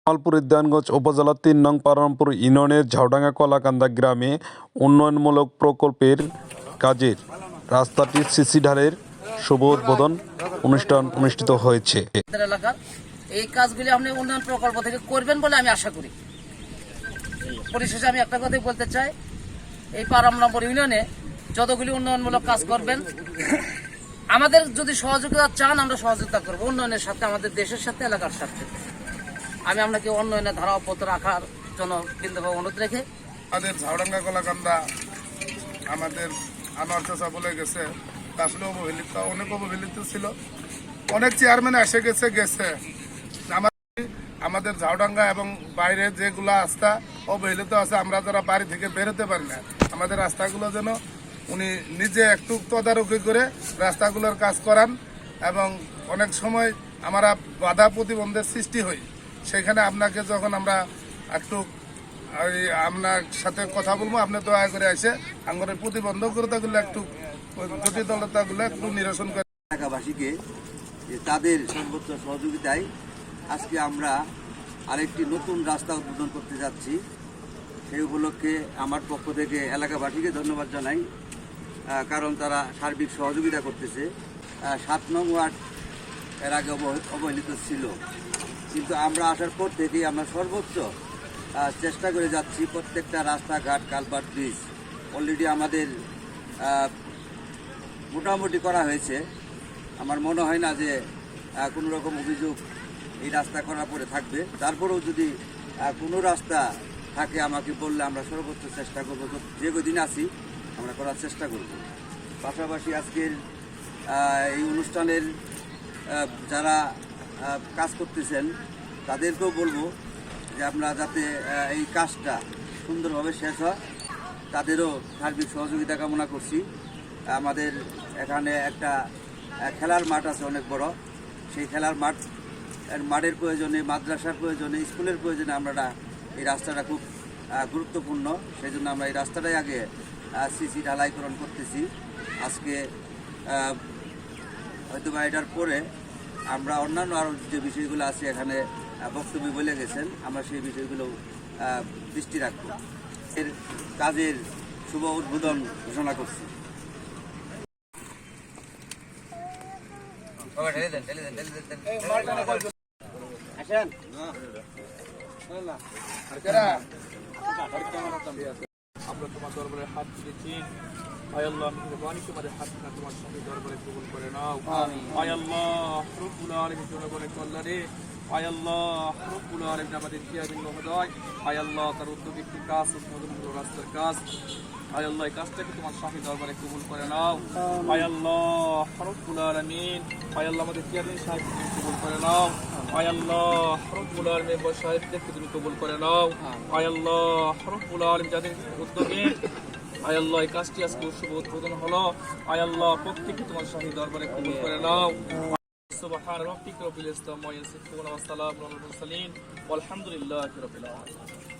জামালপুর উদ্যানগঞ্জ উপজেলার ৩ নং পারামপুর ইউনিয়নের ঝাউডাঙ্গা কলাকান্দা গ্রামে উন্নয়নমূলক প্রকল্পের কাজের রাস্তাটির সিসি ঢালের শুভ উদ্বোধন অনুষ্ঠান অনুষ্ঠিত হয়েছে। এলাকার এই কাজগুলি আপনি উন্নয়ন প্রকল্প থেকে করবেন বলে আমি আশা করি। পরিশেষে আমি একটা কথাই বলতে চাই, এই পারামপুর ইউনিয়নে যতগুলি উন্নয়নমূলক কাজ করবেন, আমাদের যদি সহযোগিতা চান আমরা সহযোগিতা করবো উন্নয়নের সাথে, আমাদের দেশের সাথে, এলাকার সাথে। আমি আপনাকে উন্নয়নের ধারা অব্যাহত রাখার জন্য বিন্দুভাবে অনুরোধ রেখে আমাদের ঝাউডাঙ্গা কলাকান্দা আমাদের আনোয়ার চাচা বলে গেছে, আসলে অবহেলিত, অনেক অবহেলিত ছিল, অনেক চেয়ারম্যান এসে গেছে। আমাদের ঝাউডাঙ্গা এবং বাইরে যেগুলো রাস্তা অবহেলিত আছে, আমরা যারা বাড়ি থেকে বেরোতে পারি না, আমাদের রাস্তাগুলো যেন উনি নিজে একটু তদারকি করে রাস্তাগুলোর কাজ করান। এবং অনেক সময় আমরা বাধা প্রতিবন্ধের সৃষ্টি হই, সেখানে আপনাকে যখন আমরা একটু আপনার সাথে কথা বলবো, আপনি দয়া করে এসে আমাদের প্রতিবন্ধকতাগুলো একটু জটিলতাগুলো একটু নিরসন করে এলাকাবাসীকে তাদের সর্বোচ্চ সহযোগিতায় আজকে আমরা আরেকটি নতুন রাস্তা উদ্বোধন করতে যাচ্ছি। সেই উপলক্ষে আমার পক্ষ থেকে এলাকাবাসীকে ধন্যবাদ জানাই, কারণ তারা সার্বিক সহযোগিতা করতেছে। ৭ নং ওয়ার্ড এর আগে অবহেলিত ছিল, কিন্তু আমরা আসার পর থেকেই আমরা সর্বোচ্চ চেষ্টা করে যাচ্ছি। প্রত্যেকটা রাস্তাঘাট, কালভার্ট, ব্রিজ অলরেডি আমাদের মোটামুটি করা হয়েছে। আমার মনে হয় না যে কোনো রকম অভিযোগ এই রাস্তা করার পরে থাকবে। তারপরেও যদি কোনো রাস্তা থাকে আমাকে বললে আমরা সর্বোচ্চ চেষ্টা করবো, যে কদিন আসি আমরা করার চেষ্টা করব। পাশাপাশি আজকের এই অনুষ্ঠানের যারা কাজ করতেছেন তাদেরকেও বলবো যে আপনারা যাতে এই কাজটা সুন্দরভাবে শেষ হয়, তাদেরও সার্বিক সহযোগিতা কামনা করছি। আমাদের এখানে একটা খেলার মাঠ আছে অনেক বড়, সেই খেলার মাঠের প্রয়োজনে, মাদ্রাসার প্রয়োজনে, স্কুলের প্রয়োজনে আমরা এই রাস্তাটা খুব গুরুত্বপূর্ণ। সেই জন্য আমরা এই রাস্তাটাই আগে সিসি ঢালাইকরণ করতেছি। আজকে হয়তো বা এটার পরে আমরা অন্যান্য আরও যে বিষয়গুলো আছে এখানে বক্তব্য বলে গেছেন, আমরা সেই বিষয়গুলো দৃষ্টি রাখব। এর কাজের শুভ উদ্বোধন ঘোষণা করছি। আমরা তোমার দরবারে হাত তুলেছি, আয় আল্লাহ মেহেরবানি তোমাদের হাত না তোমার সাথে দরবারে কবুল করে নাও। আয় আল্লাহ রব্বুল আলামিন জনগণের কল্যাণে, আয় আল্লাহ রব্বুল আলামিন আমাদের চেয়ারম্যান মহোদয়, আয় আল্লাহ তার উদ্যোগে একটি কাজ, উদ্বোধনমূলক রাস্তার কাজ, আয় আল্লাহ এই কাজটাকে তোমার শাহী দরবারে কবুল করে নাও। আয় আল্লাহ রব্বুল আলামিন, আয় আল্লাহ আমাদের চেয়ারম্যান সাহেবকে কবুল করে নাও। আয় আল্লাহ রব্বুল আলামিন সাহেবদেরকে তুমি কবুল করে নাও। আয় আল্লাহ রব্বুল আলামিন যাদের উদ্যোগে আয় আল্লাহ এই কাজটি আজকে শুভ উদ্বোধন হলো, আয় আল্লাহ প্রত্যেককে তোমার শাহী দরবারে কবুল করে নাও। সুবহান রাব্বিকা রাব্বিল ইজ্জাতি আম্মা ইয়াসিফুন ওয়া সালামুন আলাল মুরসালিন ওয়ালহামদুলিল্লাহি রাব্বিল আলামিন।